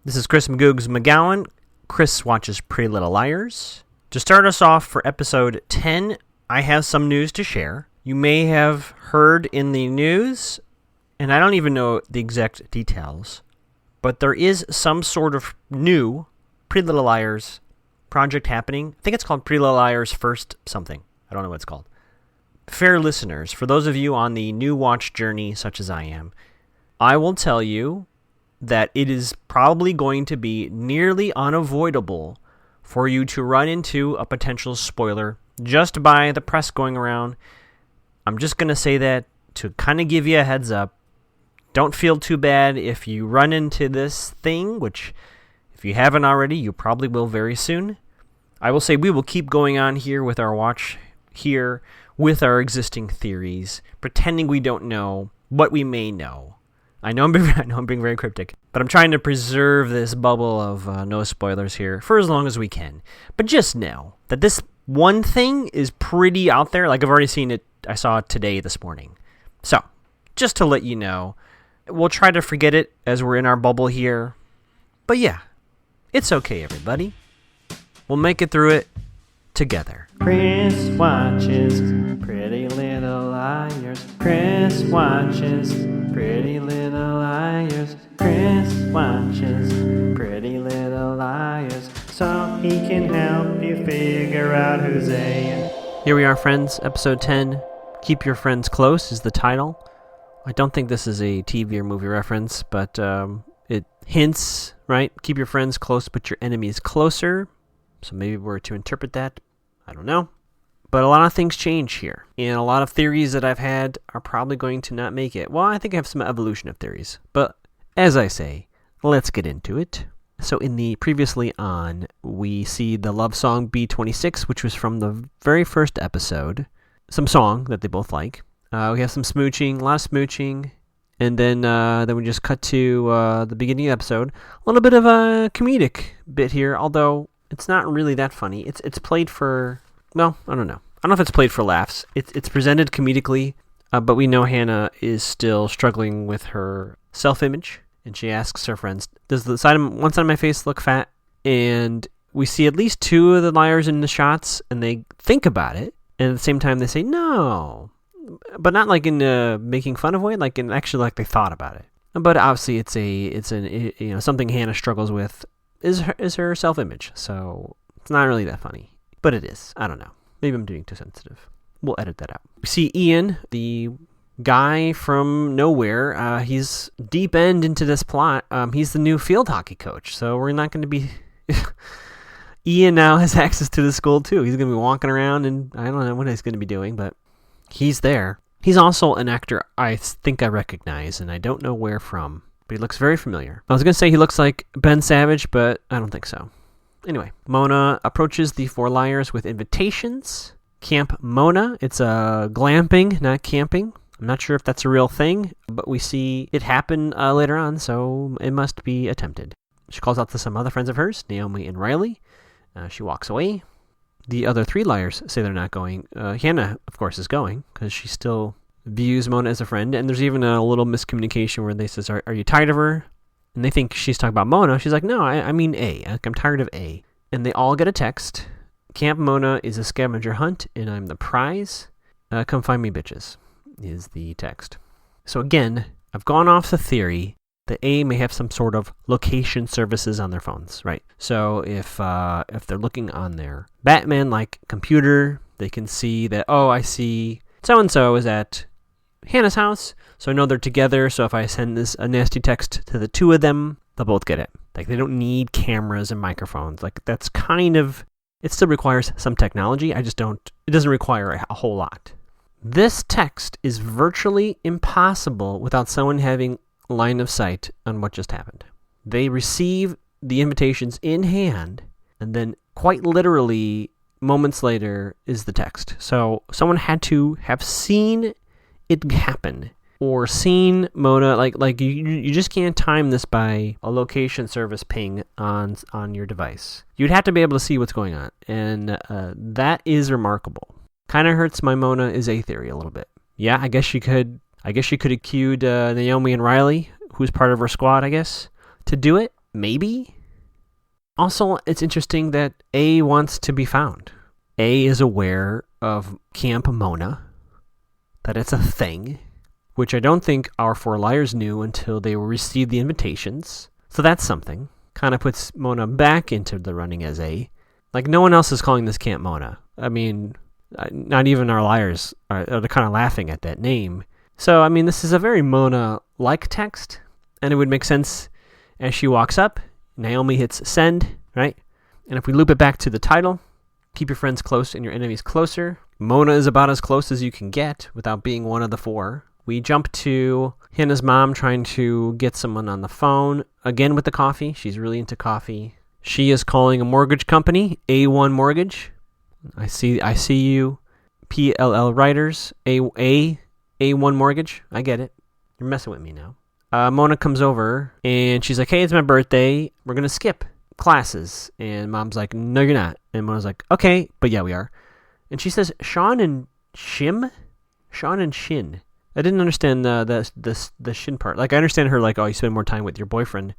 This is Chris Magoogs McGowan. Chris watches Pretty Little Liars. To start us off for episode 10, I have some news to share. You may have heard in the news, and I don't even know the exact details, but there is some sort of new Pretty Little Liars project happening. I think it's called Pretty Little Liars First something. I don't know what it's called. Fair listeners, for those of you on the new watch journey, such as I am, I will tell you that it is probably going to be nearly unavoidable for you to run into a potential spoiler just by the press going around. I'm just going to say that to kind of give you a heads up. Don't feel too bad if you run into this thing, which if you haven't already, you probably will very soon. I will say we will keep going on here with our watch here with our existing theories, pretending we don't know what we may know. I know I'm being very cryptic, but I'm trying to preserve this bubble of no spoilers here for as long as we can. But just know that this one thing is pretty out there. Like I've already seen it. I saw it today, this morning. So just to let you know, we'll try to forget it as we're in our bubble here. But yeah, it's okay, everybody. We'll make it through it together. Chris watches Pretty Little Liars. Chris watches Pretty Little Liars. Chris watches Pretty Little Liars, so he can help you figure out who's A. Here we are, friends. Episode 10. Keep Your Friends Close is the title. I don't think this is a TV or movie reference, but it hints, right? Keep your friends close, but your enemies closer. So maybe we're to interpret that. I don't know. But a lot of things change here. And a lot of theories that I've had are probably going to not make it. Well, I think I have some evolution of theories. But as I say, let's get into it. So in the previously on, we see the love song B26, which was from the very first episode. Some song that they both like. We have some smooching, a lot of smooching. And then we just cut to the beginning of the episode. A little bit of a comedic bit here, although it's not really that funny. It's played for... Well, I don't know. I don't know if it's played for laughs. It's presented comedically, but we know Hannah is still struggling with her self-image, and she asks her friends, does one side of my face look fat? And we see at least two of the liars in the shots, and they think about it, and at the same time they say, no. But not like in a making fun of way, like in actually like they thought about it. But obviously it's something Hannah struggles with is her self-image, so it's not really that funny. But it is. I don't know. Maybe I'm being too sensitive. We'll edit that out. We see Ian, the guy from nowhere. He's deep end into this plot. He's the new field hockey coach. So we're not going to be... Ian now has access to the school too. He's going to be walking around and I don't know what he's going to be doing, but he's there. He's also an actor I think I recognize, and I don't know where from, but he looks very familiar. I was going to say he looks like Ben Savage, but I don't think so. Anyway, Mona approaches the four liars with invitations. Camp Mona. It's glamping, not camping. I'm not sure if that's a real thing, but we see it happen later on, so it must be attempted. She calls out to some other friends of hers, Naomi and Riley. She walks away. The other three liars say they're not going. Hannah, of course, is going because she still views Mona as a friend, and there's even a little miscommunication where they says, are you tired of her? And they think she's talking about Mona. She's like, no, I mean A. I'm tired of A. And they all get a text. Camp Mona is a scavenger hunt, and I'm the prize. Come find me, bitches, is the text. So again, I've gone off the theory that A may have some sort of location services on their phones, right? So if they're looking on their Batman-like computer, they can see that, I see so-and-so is at Hannah's house, so I know they're together, so if I send a nasty text to the two of them, they'll both get it. Like, they don't need cameras and microphones. Like, that's kind of... It still requires some technology. It doesn't require a whole lot. This text is virtually impossible without someone having line of sight on what just happened. They receive the invitations in hand, and then quite literally, moments later, is the text. So someone had to have seen it happen or seen Mona, like you just can't time this by a location service ping on your device. You'd have to be able to see what's going on, and that is remarkable. Kind of hurts my Mona is A theory a little bit. Yeah, I guess she could have cued Naomi and Riley, who's part of her squad, I guess, to do it. Maybe? Also, it's interesting that A wants to be found. A is aware of Camp Mona, that it's a thing, which I don't think our four liars knew until they received the invitations. So that's something. Kind of puts Mona back into the running as A. Like, no one else is calling this Camp Mona. I mean, not even our liars are kind of laughing at that name. So, I mean, this is a very Mona-like text, and it would make sense as she walks up. Naomi hits send, right? And if we loop it back to the title, keep your friends close and your enemies closer. Mona is about as close as you can get without being one of the four. We jump to Hannah's mom trying to get someone on the phone, again with the coffee. She's really into coffee. She is calling a mortgage company, A1 Mortgage. I see you, PLL writers, A1 Mortgage. I get it. You're messing with me now. Mona comes over, and she's like, hey, it's my birthday. We're going to skip classes. And Mom's like, no, you're not. And Mona's like, okay, but yeah, we are. And she says, Sean and Shin. I didn't understand the Shin part. Like, I understand her, like, oh, you spend more time with your boyfriend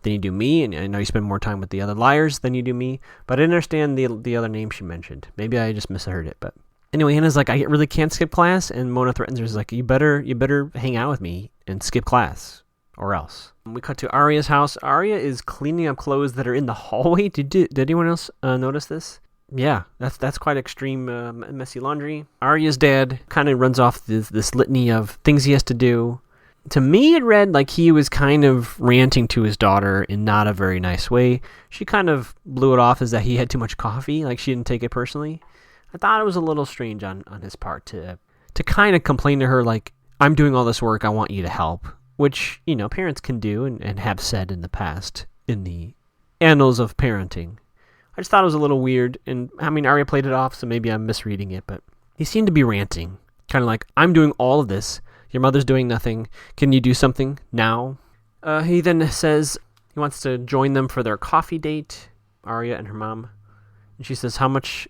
than you do me, and I know you spend more time with the other liars than you do me, but I didn't understand the other name she mentioned. Maybe I just misheard it, but anyway, Hannah's like, I really can't skip class, and Mona threatens her. She's like, you better hang out with me and skip class, or else. We cut to Arya's house. Arya is cleaning up clothes that are in the hallway. Did anyone else notice this? Yeah, that's quite extreme, messy laundry. Arya's dad kind of runs off this litany of things he has to do. To me, it read like he was kind of ranting to his daughter in not a very nice way. She kind of blew it off as that he had too much coffee, like she didn't take it personally. I thought it was a little strange on his part to kind of complain to her like, I'm doing all this work, I want you to help, which, you know, parents can do and have said in the past in the annals of parenting. I just thought it was a little weird, and I mean, Arya played it off, so maybe I'm misreading it, but he seemed to be ranting, kind of like, I'm doing all of this, your mother's doing nothing, can you do something now? He then says he wants to join them for their coffee date, Arya and her mom, and she says, how much,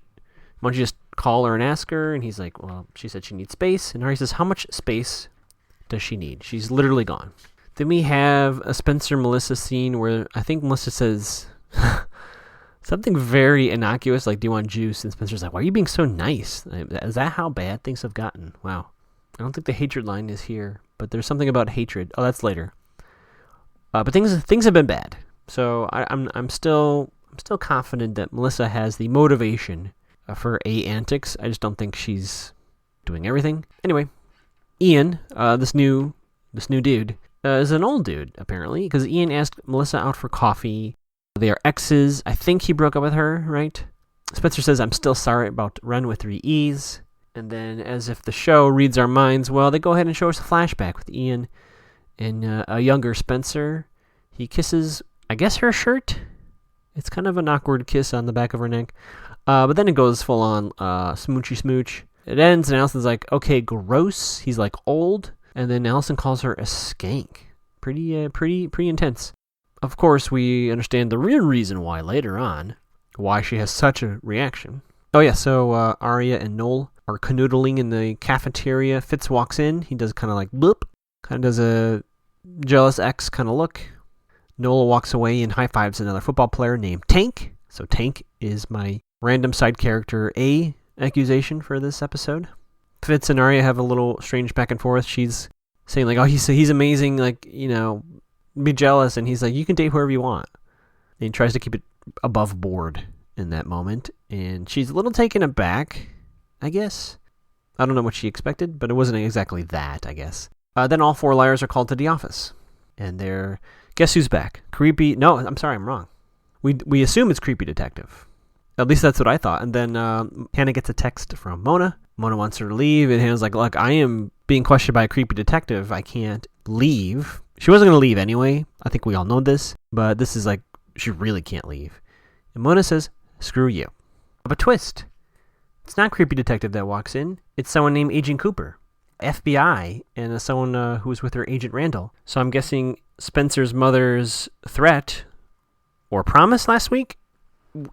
why don't you just call her and ask her? And he's like, well, she said she needs space, and Arya says, how much space does she need? She's literally gone. Then we have a Spencer-Melissa scene where I think Melissa says something very innocuous, like, do you want juice? And Spencer's like, why are you being so nice? Is that how bad things have gotten? Wow. I don't think the hatred line is here, but there's something about hatred. Oh, that's later. But things have been bad. So I'm still confident that Melissa has the motivation for A antics. I just don't think she's doing everything. Anyway, Ian, this new dude, is an old dude, apparently, because Ian asked Melissa out for coffee. They are exes. I think he broke up with her, right? Spencer says, I'm still sorry about Ren with 3 E's. And then, as if the show reads our minds, well, they go ahead and show us a flashback with Ian and a younger Spencer. He kisses, I guess, her shirt. It's kind of an awkward kiss on the back of her neck. But then it goes full on smoochy smooch. It ends, and Allison's like, okay, gross. He's like old. And then Allison calls her a skank. Pretty intense. Of course, we understand the real reason why later on, why she has such a reaction. Oh yeah, so Arya and Noel are canoodling in the cafeteria. Fitz walks in. He does kind of like bloop. Kind of does a jealous ex kind of look. Noel walks away and high fives another football player named Tank. So Tank is my random side character A accusation for this episode. Fitz and Arya have a little strange back and forth. She's saying like, oh, he's amazing, like, you know, be jealous, and he's like, you can date whoever you want. And he tries to keep it above board in that moment, and she's a little taken aback, I guess. I don't know what she expected, but it wasn't exactly that, I guess. Then all 4 liars are called to the office, and they're, guess who's back? Creepy, no, I'm sorry, I'm wrong. We assume it's Creepy Detective. At least that's what I thought. And then Hannah gets a text from Mona. Mona wants her to leave, and Hannah's like, look, I am being questioned by a creepy detective. I can't leave. She wasn't going to leave anyway. I think we all know this. But this is like, she really can't leave. And Mona says, screw you. But twist. It's not Creepy Detective that walks in. It's someone named Agent Cooper. FBI, and someone who was with her, Agent Randall. So I'm guessing Spencer's mother's threat or promise last week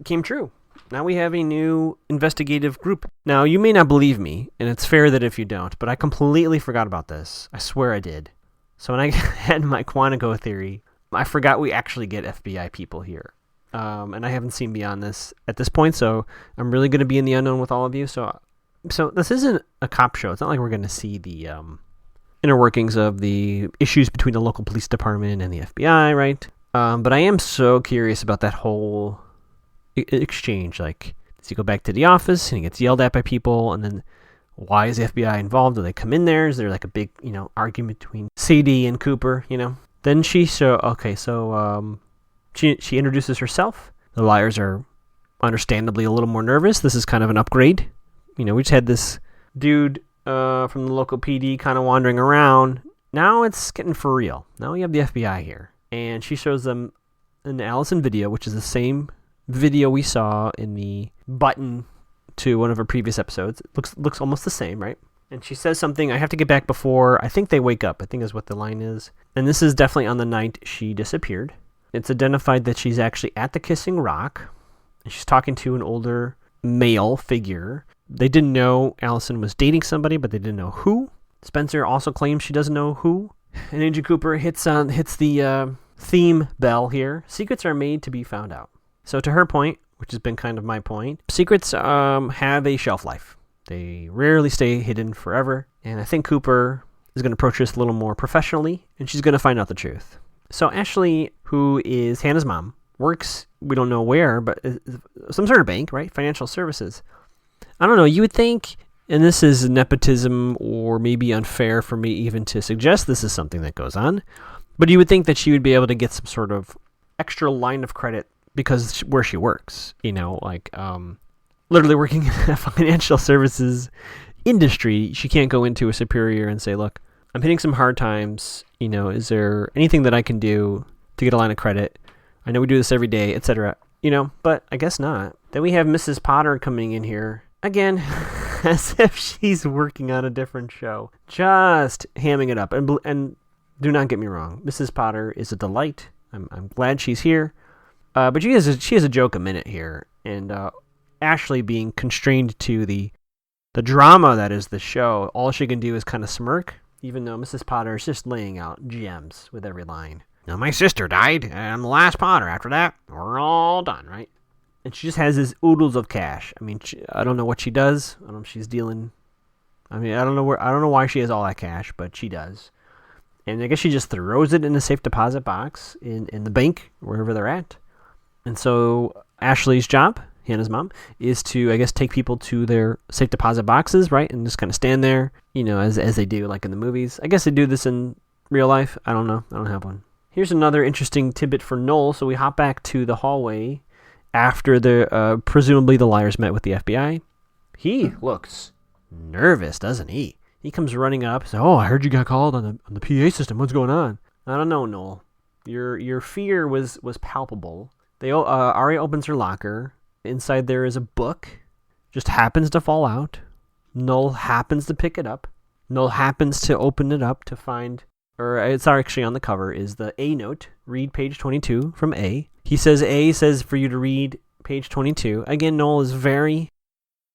came true. Now we have a new investigative group. Now, you may not believe me, and it's fair that if you don't, but I completely forgot about this. I swear I did. So when I had my Quantico theory I forgot we actually get FBI people here. And I haven't seen beyond this at this point, so I'm really going to be in the unknown with all of you. So this isn't a cop show. It's not like we're going to see the inner workings of the issues between the local police department and the FBI, right? But I am so curious about that whole exchange. Like, does he go back to the office and he gets yelled at by people, and then why is the FBI involved? Do they come in there? Is there like a big, argument between Sadie and Cooper, Then she she introduces herself. The liars are understandably a little more nervous. This is kind of an upgrade. We just had this dude from the local PD kind of wandering around. Now it's getting for real. Now we have the FBI here. And she shows them an Allison video, which is the same video we saw in the button to one of her previous episodes. It looks almost the same, right? And she says something, I have to get back before I think they wake up, I think is what the line is. And this is definitely on the night she disappeared. It's identified that she's actually at the Kissing Rock, and she's talking to an older male figure. They didn't know Allison was dating somebody, but they didn't know who. Spencer also claims she doesn't know who. And Agent Cooper hits the theme bell here. Secrets are made to be found out. So to her point, which has been kind of my point, secrets have a shelf life. They rarely stay hidden forever. And I think Cooper is going to approach this a little more professionally, and she's going to find out the truth. So Ashley, who is Hannah's mom, works, we don't know where, but some sort of bank, right? Financial services. I don't know, you would think, and this is nepotism or maybe unfair for me even to suggest this is something that goes on, but you would think that she would be able to get some sort of extra line of credit because where she works, literally working in a financial services industry. She can't go into a superior and say, look, I'm hitting some hard times. Is there anything that I can do to get a line of credit? I know we do this every day, etc. But I guess not. Then we have Mrs. Potter coming in here again, as if she's working on a different show, just hamming it up. And do not get me wrong, Mrs. Potter is a delight. I'm glad she's here, but she has a joke a minute here, and Ashley being constrained to the drama that is the show, all she can do is kind of smirk. Even though Mrs. Potter is just laying out gems with every line. Now, my sister died, and I'm the last Potter. After that, we're all done, right? And she just has this oodles of cash. I mean, I don't know what she does. I don't know if she's dealing. I don't know why she has all that cash, but she does. And I guess she just throws it in a safe deposit box in the bank, wherever they're at. And so Ashley's job, Hannah's mom, is to, I guess, take people to their safe deposit boxes, right? And just kind of stand there, as they do, like in the movies. I guess they do this in real life. I don't know. I don't have one. Here's another interesting tidbit for Noel. So we hop back to the hallway after presumably the liars met with the FBI. He looks nervous, doesn't he? He comes running up. So, I heard you got called on the PA system. What's going on? I don't know, Noel. Your fear was palpable. Ari opens her locker. Inside there is a book, just happens to fall out. Noel happens to pick it up. Noel happens to open it up to find, or it's actually on the cover, is the A note. Read page 22 from A. He says A says for you to read page 22. Again, Noel is very,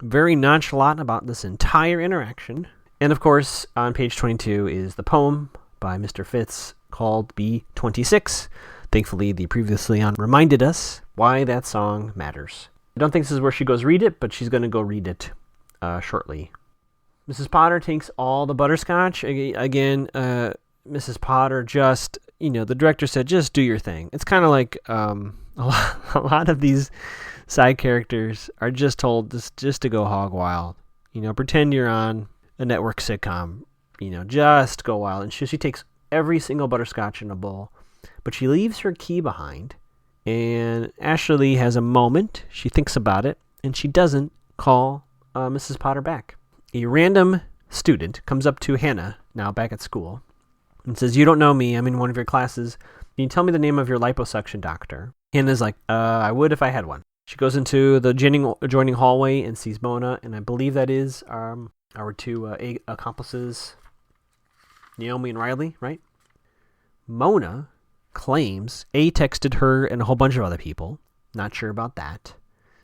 very nonchalant about this entire interaction. And of course, on page 22 is the poem by Mr. Fitz called B26. Thankfully, the previously on reminded us why that song matters. I don't think this is where she goes read it, but she's going to go read it shortly. Mrs. Potter takes all the butterscotch. Again, Mrs. Potter just, the director said, just do your thing. It's kind of like a lot of these side characters are just told just to go hog wild. Pretend you're on a network sitcom. Just go wild. And she takes every single butterscotch in a bowl, but she leaves her key behind. And Ashley has a moment. She thinks about it, and she doesn't call Mrs. Potter back. A random student comes up to Hannah, now back at school, and says, you don't know me. I'm in one of your classes. Can you tell me the name of your liposuction doctor? Hannah's like, I would if I had one. She goes into the adjoining hallway and sees Mona, and I believe that is our two accomplices, Naomi and Riley, right? Mona claims A texted her and a whole bunch of other people, not sure about that,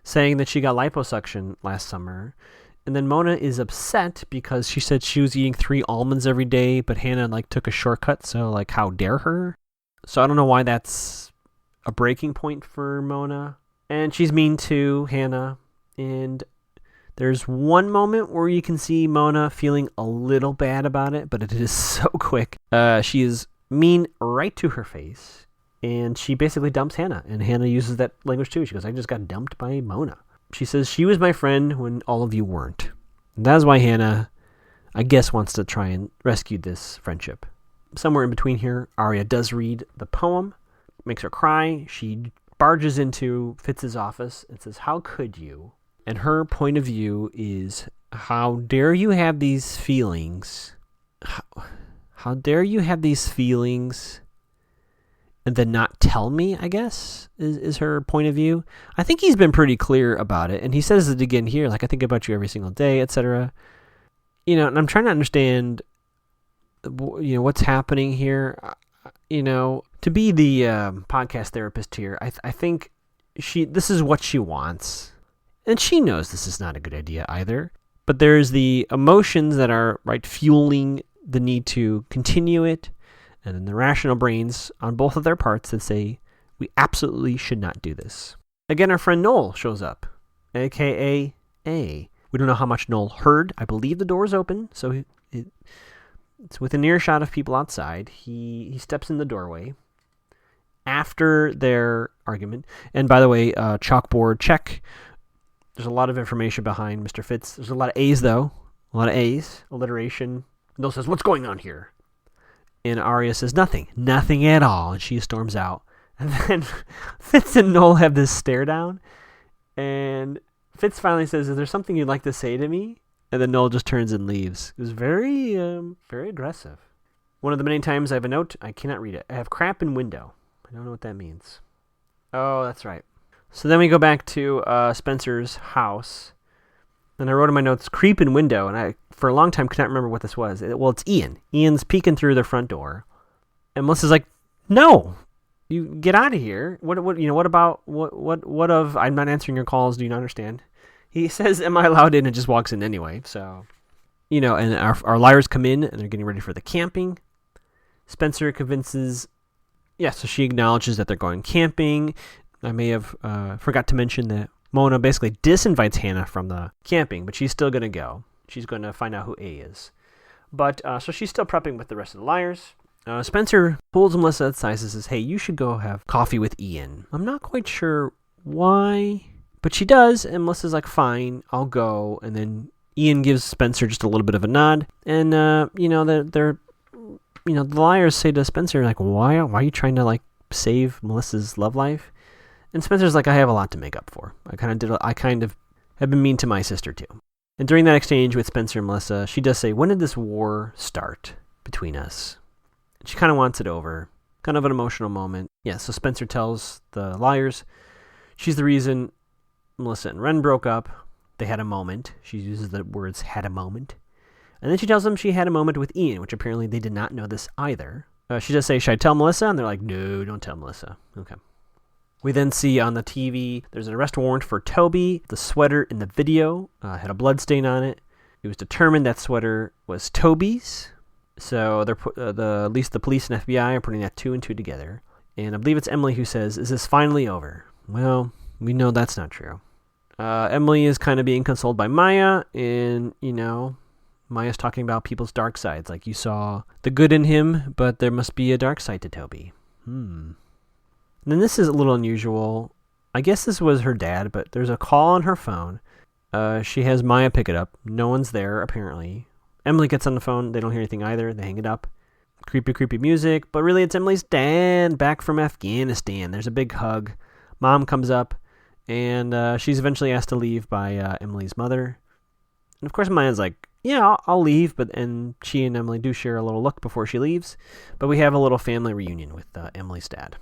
saying that she got liposuction last summer. And then Mona is upset because she said she was eating 3 almonds every day, but Hannah took a shortcut, so how dare her? So I don't know why that's a breaking point for Mona. And she's mean to Hannah. And there's one moment where you can see Mona feeling a little bad about it, but it is so quick. She is mean right to her face. And she basically dumps Hannah. And Hannah uses that language too. She goes, I just got dumped by Mona. She says she was my friend when all of you weren't. And that is why Hannah, I guess, wants to try and rescue this friendship. Somewhere in between here, Arya does read the poem, makes her cry. She barges into Fitz's office and says, how could you? And her point of view is, how dare you have these feelings? How dare you have these feelings and then not tell me, I guess, is her point of view. I think he's been pretty clear about it, and he says it again here, like, I think about you every single day, etc. You know, and I'm trying to understand, you know, what's happening here. You know, to be the podcast therapist here, I think this is what she wants, and she knows this is not a good idea either. But there's the emotions that are, right, fueling the need to continue it, and then the rational brains on both of their parts that say, we absolutely should not do this. Again, our friend Noel shows up, a.k.a. A. We don't know how much Noel heard. I believe the door's open, so it's within earshot of people outside. He steps in the doorway after their argument. And by the way, chalkboard check. There's a lot of information behind Mr. Fitz. There's a lot of A's, though. A lot of A's. Alliteration. Noel says, what's going on here? And Arya says, nothing at all. And she storms out. And then Fitz and Noel have this stare down. And Fitz finally says, is there something you'd like to say to me? And then Noel just turns and leaves. It was very, very aggressive. One of the many times I have a note, I cannot read it. I have crap in window. I don't know what that means. Oh, that's right. So then we go back to Spencer's house. And I wrote in my notes, creep in window. And I, for a long time, could not remember what this was. Well, it's Ian. Ian's peeking through the front door. And Melissa's like, no, you get out of here. What of, I'm not answering your calls. Do you not understand? He says, am I allowed in? And just walks in anyway. So, you know, and our liars come in and they're getting ready for the camping. Spencer convinces, so she acknowledges that they're going camping. I may have forgot to mention that Mona basically disinvites Hannah from the camping, but she's still going to go. She's going to find out who A is. But, so she's still prepping with the rest of the liars. Spencer pulls Melissa aside and says, hey, you should go have coffee with Ian. I'm not quite sure why, but she does, and Melissa's like, fine, I'll go. And then Ian gives Spencer just a little bit of a nod. And, the liars say to Spencer, like, why are you trying to, like, save Melissa's love life? And Spencer's like, I have a lot to make up for. I kind of have been mean to my sister too. And during that exchange with Spencer and Melissa, she does say, when did this war start between us? And she kind of wants it over. Kind of an emotional moment. Yeah, so Spencer tells the liars she's the reason Melissa and Ren broke up. They had a moment. She uses the words had a moment. And then she tells them she had a moment with Ian, which apparently they did not know this either. She does say, should I tell Melissa? And they're like, no, don't tell Melissa. Okay. We then see on the TV, there's an arrest warrant for Toby. The sweater in the video had a blood stain on it. It was determined that sweater was Toby's. So they're at least the police and FBI are putting that 2 and 2 together. And I believe it's Emily who says, is this finally over? Well, we know that's not true. Emily is kind of being consoled by Maya. And, Maya's talking about people's dark sides. Like, you saw the good in him, but there must be a dark side to Toby. And then this is a little unusual. I guess this was her dad, but there's a call on her phone. She has Maya pick it up. No one's there, apparently. Emily gets on the phone. They don't hear anything either. They hang it up. Creepy, creepy music. But really, it's Emily's dad back from Afghanistan. There's a big hug. Mom comes up, and she's eventually asked to leave by Emily's mother. And of course, Maya's like, yeah, I'll leave. And she and Emily do share a little look before she leaves. But we have a little family reunion with Emily's dad.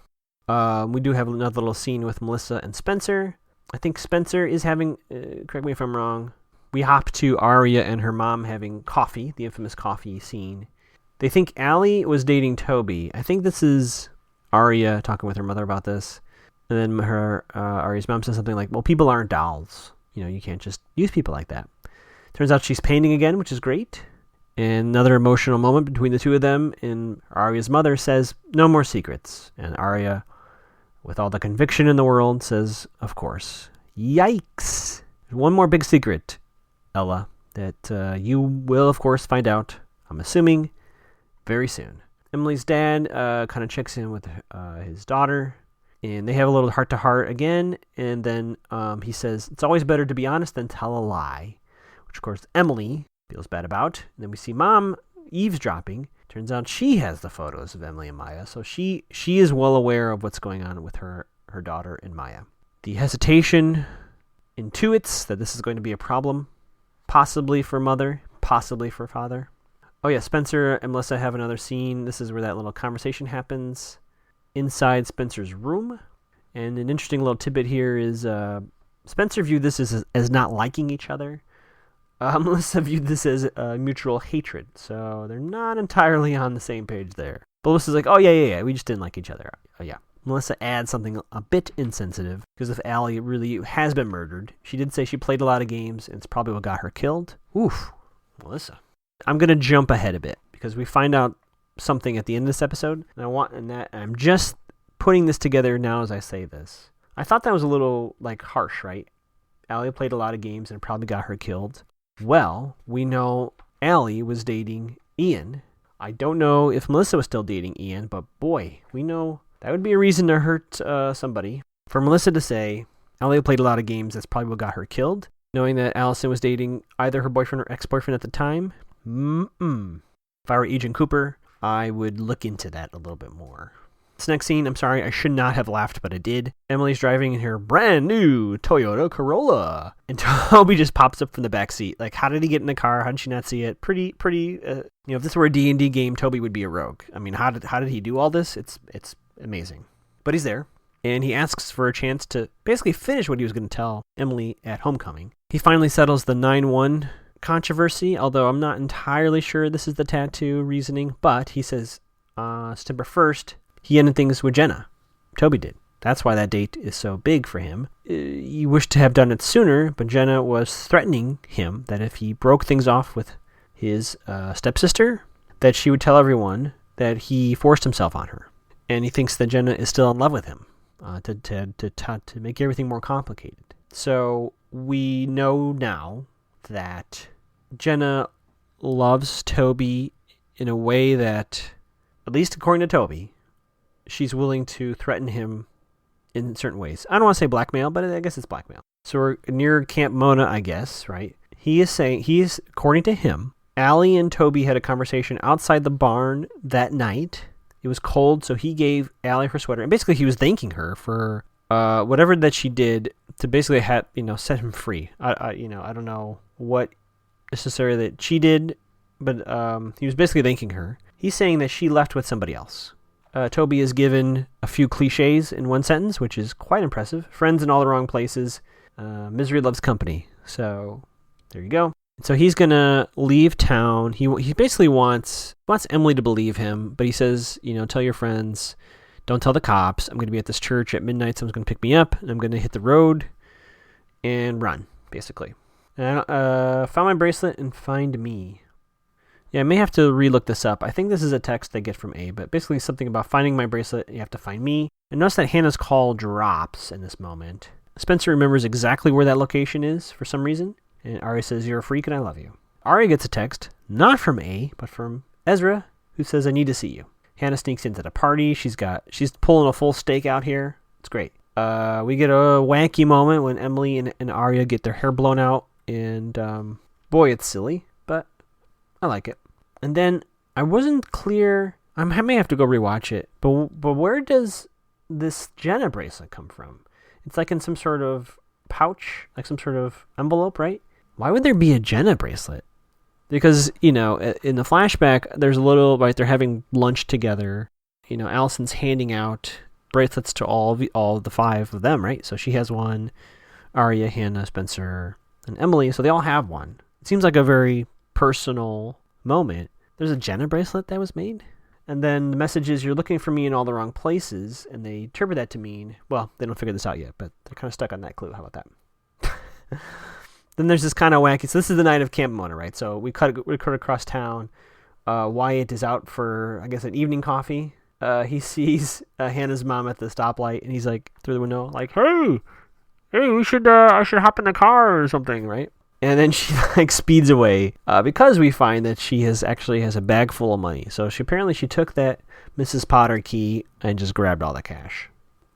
We do have another little scene with Melissa and Spencer. I think Spencer is having, correct me if I'm wrong, we hop to Arya and her mom having coffee, the infamous coffee scene. They think Allie was dating Toby. I think this is Arya talking with her mother about this. And then Arya's mom says something like, well, people aren't dolls. You can't just use people like that. Turns out she's painting again, which is great. And another emotional moment between the two of them, and Arya's mother says, "No more secrets." And Arya, with all the conviction in the world, says, "Of course." Yikes! One more big secret, Ella, that you will, of course, find out, I'm assuming, very soon. Emily's dad kind of checks in with his daughter, and they have a little heart-to-heart again, and then he says, "It's always better to be honest than tell a lie," which, of course, Emily feels bad about. And then we see Mom eavesdropping. Turns out she has the photos of Emily and Maya, so she is well aware of what's going on with her daughter and Maya. The hesitation intuits that this is going to be a problem, possibly for Mother, possibly for Father. Oh yeah, Spencer and Melissa have another scene. This is where that little conversation happens inside Spencer's room. And an interesting little tidbit here is Spencer viewed this as not liking each other. Melissa viewed this as mutual hatred, so they're not entirely on the same page there. But Melissa's like, "Oh, yeah, we just didn't like each other." Oh, yeah. Melissa adds something a bit insensitive, because if Allie really has been murdered, she did say she played a lot of games, and it's probably what got her killed. Oof, Melissa. I'm going to jump ahead a bit, because we find out something at the end of this episode, and I'm just putting this together now as I say this. I thought that was a little, harsh, right? Allie played a lot of games, and it probably got her killed. Well, we know Allie was dating Ian. I don't know if Melissa was still dating Ian, but boy, we know that would be a reason to hurt somebody. For Melissa to say, Allie played a lot of games, that's probably what got her killed. Knowing that Allison was dating either her boyfriend or ex-boyfriend at the time, if I were Agent Cooper, I would look into that a little bit more. This next scene, I'm sorry, I should not have laughed, but I did. Emily's driving in her brand new Toyota Corolla, and Toby just pops up from the back seat. Like, how did he get in the car? How did she not see it? Pretty. If this were a D&D game, Toby would be a rogue. I mean, how did he do all this? It's amazing. But he's there, and he asks for a chance to basically finish what he was going to tell Emily at homecoming. He finally settles the 9-1 controversy, although I'm not entirely sure this is the tattoo reasoning. But he says, September 1st. He ended things with Jenna. Toby did. That's why that date is so big for him. He wished to have done it sooner, but Jenna was threatening him that if he broke things off with his stepsister, that she would tell everyone that he forced himself on her. And he thinks that Jenna is still in love with him to make everything more complicated. So we know now that Jenna loves Toby in a way that, at least according to Toby, she's willing to threaten him in certain ways. I don't want to say blackmail, but I guess it's blackmail. So we're near Camp Mona, I guess, right? He is, according to him, Allie and Toby had a conversation outside the barn that night. It was cold, so he gave Allie her sweater. And basically, he was thanking her for whatever that she did to basically set him free. I don't know what necessarily that she did, but he was basically thanking her. He's saying that she left with somebody else. Toby is given a few cliches in one sentence, which is quite impressive. Friends in all the wrong places. Misery loves company. So there you go. So he's going to leave town. He basically wants Emily to believe him, but he says, tell your friends, don't tell the cops. I'm going to be at this church at midnight. Someone's going to pick me up, and I'm going to hit the road and run, basically. And found my bracelet and find me. Yeah, I may have to relook this up. I think this is a text I get from A, but basically something about finding my bracelet, you have to find me. And notice that Hannah's call drops in this moment. Spencer remembers exactly where that location is for some reason. And Arya says, "You're a freak and I love you." Arya gets a text, not from A, but from Ezra, who says, "I need to see you." Hannah sneaks into the party. She's pulling a full steak out here. It's great. We get a wacky moment when Emily and Arya get their hair blown out. And boy, it's silly, but I like it. And then I wasn't clear. I may have to go rewatch it. But where does this Jenna bracelet come from? It's like in some sort of pouch, like some sort of envelope, right? Why would there be a Jenna bracelet? Because, in the flashback, there's a little, right, they're having lunch together. Allison's handing out bracelets to all the 5 of them, right? So she has one, Arya, Hannah, Spencer, and Emily. So they all have one. It seems like a very personal moment. There's a Jenna bracelet that was made. And then the message is, "You're looking for me in all the wrong places." And they interpret that to mean, well, they don't figure this out yet, but they're kind of stuck on that clue. How about that? Then there's this kind of wacky. So this is the night of Camp Mona, right? So we cut across town. Wyatt is out for, I guess, an evening coffee. He sees Hannah's mom at the stoplight, and he's like through the window, like, "Hey, we should I should hop in the car or something, right?" And then she like speeds away because we find that she actually has a bag full of money. So she took that Mrs. Potter key and just grabbed all the cash.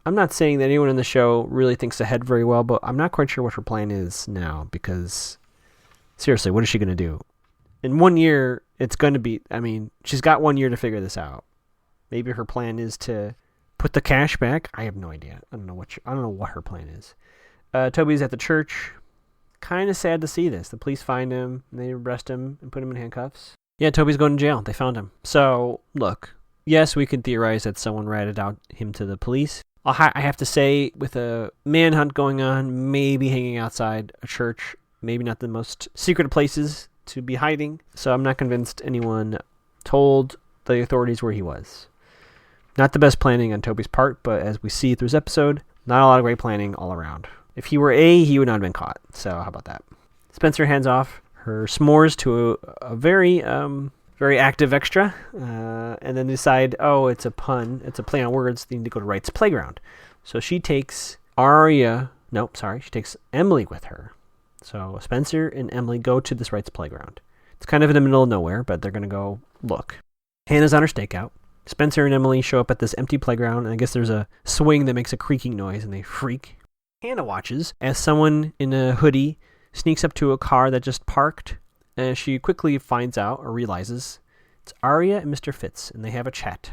I'm not saying that anyone in the show really thinks ahead very well, but I'm not quite sure what her plan is now, because seriously, what is she going to do? In 1 year, it's going to be, she's got 1 year to figure this out. Maybe her plan is to put the cash back. I have no idea. I don't know what her plan is. Toby's at the church. Kind of sad to see this. The police find him, and they arrest him and put him in handcuffs. Yeah, Toby's going to jail. They found him. So, look, yes, we could theorize that someone ratted out him to the police. I have to say, with a manhunt going on, maybe hanging outside a church, maybe not the most secret places to be hiding. So I'm not convinced anyone told the authorities where he was. Not the best planning on Toby's part, but as we see through this episode, not a lot of great planning all around. If he were A, he would not have been caught. So how about that? Spencer hands off her s'mores to a very active extra, and then decide, it's a pun, it's a play on words, they need to go to Wright's playground. So she takes she takes Emily with her. So Spencer and Emily go to this Wright's playground. It's kind of in the middle of nowhere, but they're going to go look. Hannah's on her stakeout. Spencer and Emily show up at this empty playground, and I guess there's a swing that makes a creaking noise, and they freak. Hannah watches as someone in a hoodie sneaks up to a car that just parked, and she quickly finds out or realizes it's Arya and Mr. Fitz, and they have a chat.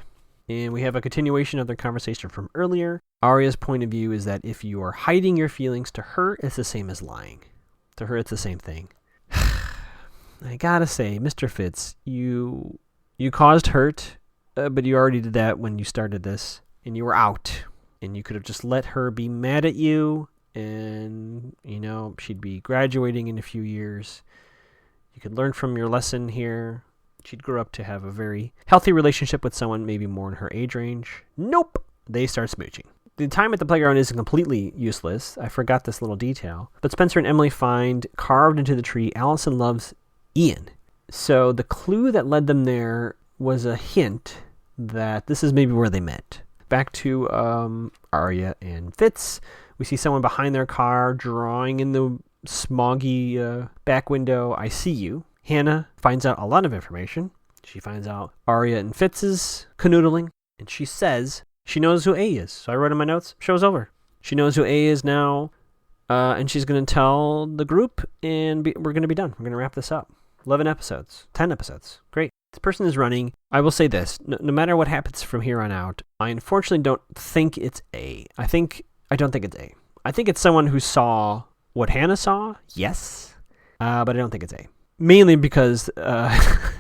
And we have a continuation of their conversation from earlier. Arya's point of view is that if you are hiding your feelings, to her, it's the same as lying. To her, it's the same thing. I gotta say, Mr. Fitz, you caused hurt, but you already did that when you started this, and you were out. And you could have just let her be mad at you, and, she'd be graduating in a few years. You could learn from your lesson here. She'd grow up to have a very healthy relationship with someone maybe more in her age range. Nope! They start smooching. The time at the playground isn't completely useless. I forgot this little detail. But Spencer and Emily find, carved into the tree, Allison loves Ian. So the clue that led them there was a hint that this is maybe where they met. Back to Arya and Fitz. We see someone behind their car drawing in the smoggy back window, "I see you." Hannah finds out a lot of information. She finds out Arya and Fitz is canoodling, and she says she knows who A is. So I wrote in my notes, show's over. She knows who A is now, and she's going to tell the group, and we're going to be done. We're going to wrap this up. 11 episodes, 10 episodes. Great. This person is running. I will say this, no matter what happens from here on out, I unfortunately don't think it's A. I don't think it's A. I think it's someone who saw what Hannah saw, yes, but I don't think it's A. Mainly because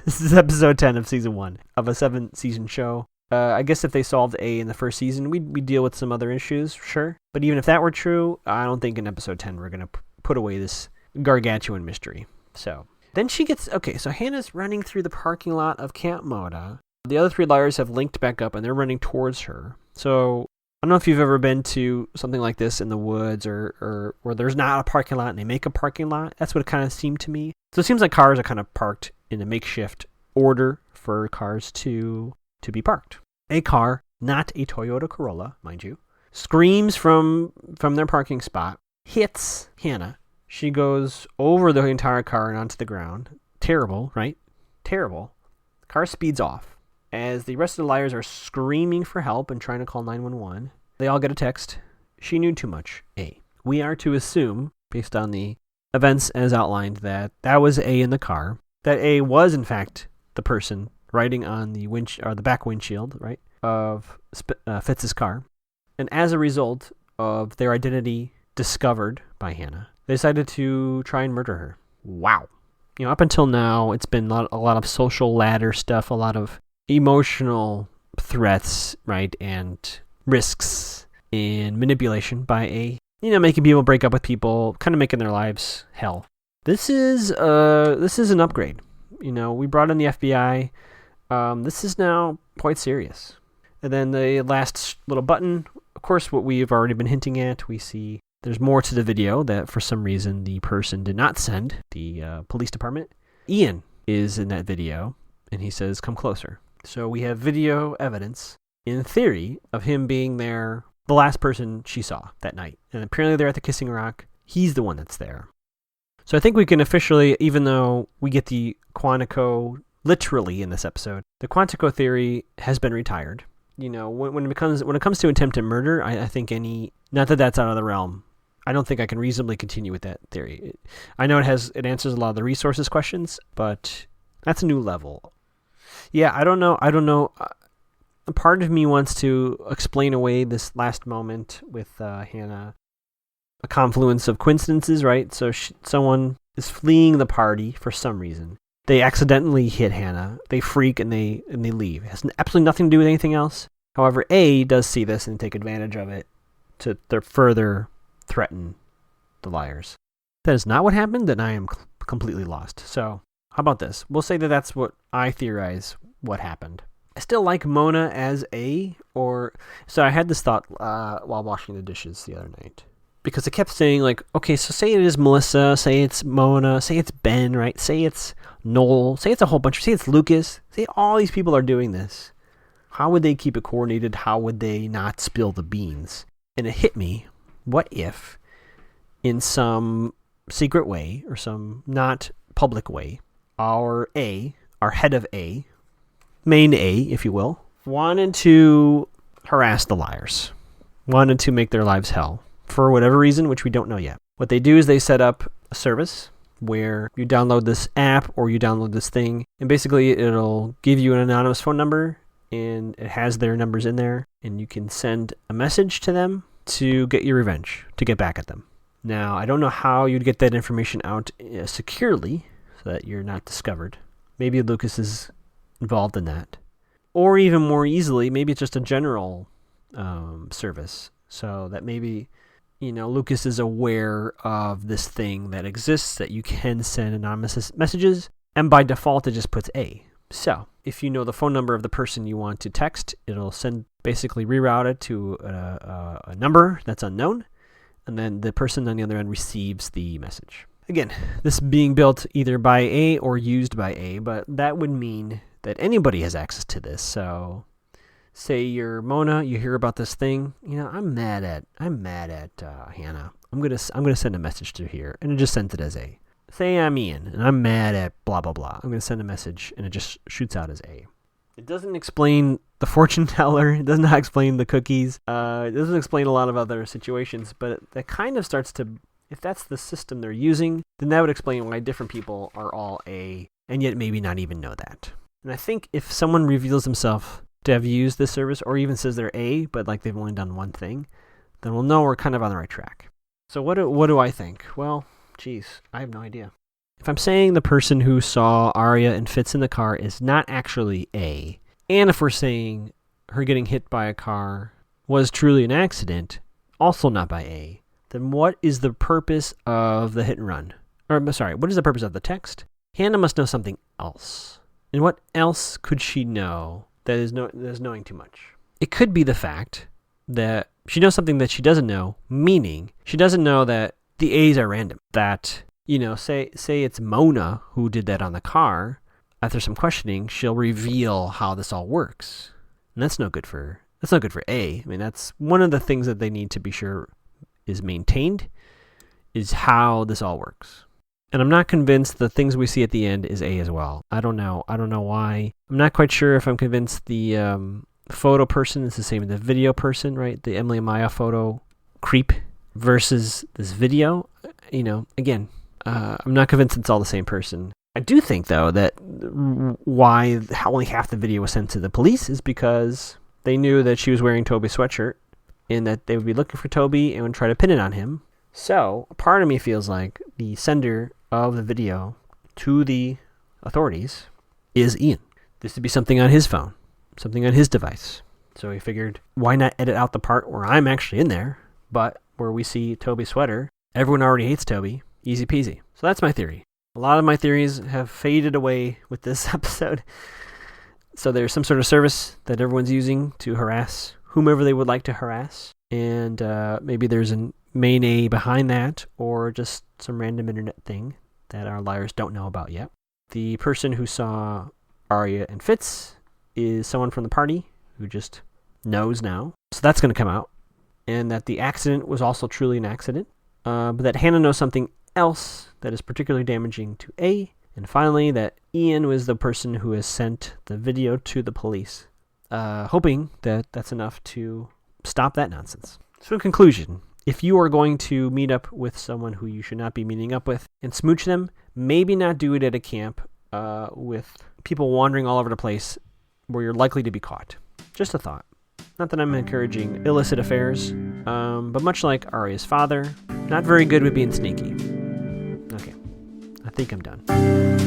this is episode 10 of season 1 of a 7-season show. I guess if they solved A in the first season, we'd deal with some other issues, sure. But even if that were true, I don't think in episode 10 we're going to put away this gargantuan mystery. So then so Hannah's running through the parking lot of Camp Moda. The other 3 liars have linked back up, and they're running towards her. So I don't know if you've ever been to something like this in the woods or where there's not a parking lot and they make a parking lot. That's what it kind of seemed to me. So it seems like cars are kind of parked in a makeshift order for cars to be parked. A car, not a Toyota Corolla, mind you, screams from their parking spot, hits Hannah. She goes over the entire car and onto the ground. Terrible, right? Terrible. The car speeds off. As the rest of the liars are screaming for help and trying to call 911, they all get a text. She knew too much. A. We are to assume, based on the events as outlined, that was A in the car. That A was, in fact, the person riding on the the back windshield, right, of Fitz's car. And as a result of their identity discovered by Hannah, they decided to try and murder her. Wow. Up until now, it's been a lot of social ladder stuff, a lot of emotional threats, right, and risks and manipulation by A, making people break up with people, kind of making their lives hell. This is an upgrade. We brought in the FBI. This is now quite serious. And then the last little button, of course, what we've already been hinting at, we see There's more to the video that for some reason the person did not send the police department. Ian is in that video, and he says, come closer. So we have video evidence, in theory, of him being there, the last person she saw that night. And apparently they're at the Kissing Rock. He's the one that's there. So I think we can officially, even though we get the Quantico literally in this episode, the Quantico theory has been retired. You know, when it comes to attempted murder, I think not that that's out of the realm. I don't think I can reasonably continue with that theory. I know it answers a lot of the resources questions, but that's a new level. Yeah, I don't know. A part of me wants to explain away this last moment with Hannah. A confluence of coincidences, right? So someone is fleeing the party for some reason. They accidentally hit Hannah. They freak and they leave. It has absolutely nothing to do with anything else. However, A does see this and take advantage of it to further threaten the liars. If that is not what happened, then I am completely lost. So how about this? We'll say that that's what I theorize what happened. I still like Mona as A, so I had this thought while washing the dishes the other night. Because I kept saying, like, okay, so say it is Melissa, say it's Mona, say it's Ben, right? Say it's Noel, say it's a whole bunch, say it's Lucas, say all these people are doing this. How would they keep it coordinated? How would they not spill the beans? And it hit me, what if, in some secret way, or some not public way, our head of A, main A, if you will, wanted to harass the liars, wanted to make their lives hell. For whatever reason, which we don't know yet. What they do is they set up a service where you download this app or you download this thing, and basically it'll give you an anonymous phone number, and it has their numbers in there, and you can send a message to them to get your revenge, to get back at them. Now, I don't know how you'd get that information out securely so that you're not discovered. Maybe Lucas is involved in that. Or even more easily, maybe it's just a general service, so that maybe... Lucas is aware of this thing that exists, that you can send anonymous messages, and by default it just puts A. So, if you know the phone number of the person you want to text, it'll basically reroute it to a number that's unknown, and then the person on the other end receives the message. Again, this being built either by A or used by A, but that would mean that anybody has access to this, so... Say you're Mona, you hear about this thing. I'm mad at Hannah. I'm gonna send a message to here, and it just sends it as A. Say I'm Ian, and I'm mad at blah blah blah. I'm gonna send a message, and it just shoots out as A. It doesn't explain the fortune teller. It does not explain the cookies. It doesn't explain a lot of other situations. But that kind of starts to, if that's the system they're using, then that would explain why different people are all A, and yet maybe not even know that. And I think if someone reveals himself to have used this service, or even says they're A, but like they've only done one thing, then we'll know we're kind of on the right track. So what do I think? Well, geez, I have no idea. If I'm saying the person who saw Arya and Fitz in the car is not actually A, and if we're saying her getting hit by a car was truly an accident, also not by A, then what is the purpose of the hit and run? What is the purpose of the text? Hannah must know something else. And what else could she know that is knowing too much? It could be the fact that she knows something that she doesn't know, meaning she doesn't know that the A's are random. That, say it's Mona who did that on the car. After some questioning, she'll reveal how this all works. And that's no good for A. I mean, that's one of the things that they need to be sure is maintained, is how this all works. And I'm not convinced the things we see at the end is A as well. I don't know why. I'm not quite sure if I'm convinced the photo person is the same as the video person, right? The Emily and Maya photo creep versus this video. Again, I'm not convinced it's all the same person. I do think, though, that why only half the video was sent to the police is because they knew that she was wearing Toby's sweatshirt and that they would be looking for Toby and would try to pin it on him. So, a part of me feels like the sender of the video to the authorities is Ian. This would be something on his phone, something on his device. So he figured, why not edit out the part where I'm actually in there, but where we see Toby's sweater? Everyone already hates Toby. Easy peasy. So that's my theory. A lot of my theories have faded away with this episode. So there's some sort of service that everyone's using to harass whomever they would like to harass. And maybe there's an main A behind that, or just some random internet thing that our liars don't know about yet. The person who saw Arya and Fitz is someone from the party who just knows now. So that's going to come out. And that the accident was also truly an accident. But that Hannah knows something else that is particularly damaging to A. And finally, that Ian was the person who has sent the video to the police, hoping that that's enough to stop that nonsense. So in conclusion, if you are going to meet up with someone who you should not be meeting up with and smooch them, maybe not do it at a camp with people wandering all over the place where you're likely to be caught. Just a thought. Not that I'm encouraging illicit affairs, but much like Arya's father, not very good with being sneaky. Okay, I think I'm done.